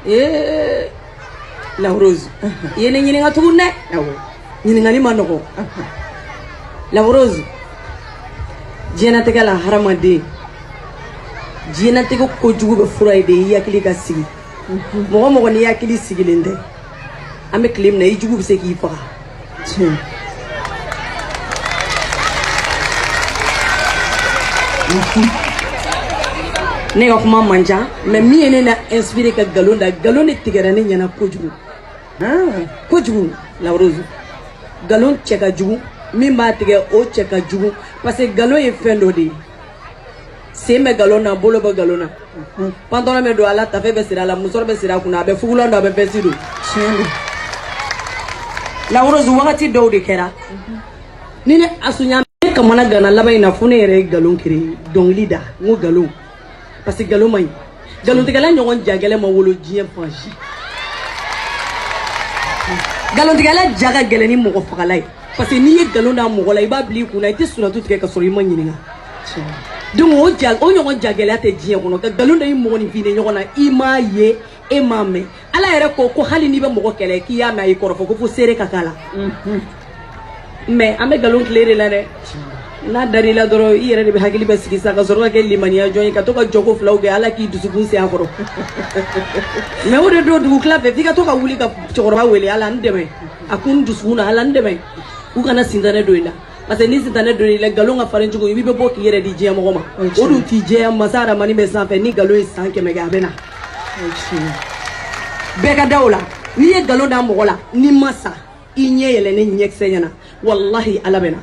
La Rose yene ɲininka tugun dɛ ɲininkali ma nɔgɔ La Rose diɲɛnatigɛ la hadamaden diɲɛnatigɛ kojugu bɛ fura ye de i hakili ka sigi mɔgɔ mɔgɔ ni hakili sigilen tɛ an bɛ tile min na i jugu bɛ se k'i faga ne ka kuma man ca mais min ye ne na inspiré ka galon da galon de tigɛra ne ɲɛna kojugu kojugu La Rose galon cɛ ka jugu min b'a tigɛ o cɛ ka jugu parce que galon ye fɛn dɔ de ye sen bɛ galon na bolo bɛ galon na pantalon bɛ don a la tafe bɛ siri a la musɔrɔ bɛ siri a kunna a bɛ fugulan don a bɛ veste don tiɲɛ don La Rose wagati dɔw de kɛra ni ne asunya ne kamana gana laban in na fo ne yɛrɛ ye galon créé dɔnkili da n ko galon parce que galon man ɲi galontigɛla ɲɔgɔn jagɛlɛ ma wolo diɲɛ fan si galontigɛla ja ka gɛlɛn ni mɔgɔ fagala ye parce que n'i ye galon da mɔgɔ la i b'a bila i kunna i tɛ suratu tigɛ ka sɔrɔ i ma ɲininka donc o ɲɔgɔn jagɛlɛya tɛ diɲɛ kɔnɔ ka galon da i mɔgɔninfin de ɲɔgɔn na i m'a ye e m'a mɛn Ala yɛrɛ ko hali n'i bɛ mɔgɔ kɛlɛ k'i y'a mɛn a y'i kɔrɔfɔ ko fo seere ka k'a la mais an bɛ galon tile de la dɛ n'a dar'i la dɔrɔn i yɛrɛ de bɛ hakili bɛ sigi sa ka sɔrɔ ka kɛ limaniya jɔn ye ka to ka jɔko filaw kɛ Ala k'i dusukun se a kɔrɔ mais o de don dugu tila fɛ f'i ka to ka wuli ka cɛkɔrɔba wele Ala n dɛmɛ a kun n dusukun na Ala n dɛmɛ u kana sintanɛ don i la parce que ni sintanɛ don i la galon ka farin cogo i bɛ bɔ k'i yɛrɛ di diɲɛ mɔgɔ ma o dun t'i jɛya masa Aramani bɛ sanfɛ ni galon ye san 100 kɛ a bɛ na bɛɛ ka da o la n'i ye galon da mɔgɔ la n'i ma sa i ɲɛ yɛlɛ ne ɲɛkisɛ ɲɛna wallahi Ala bɛ na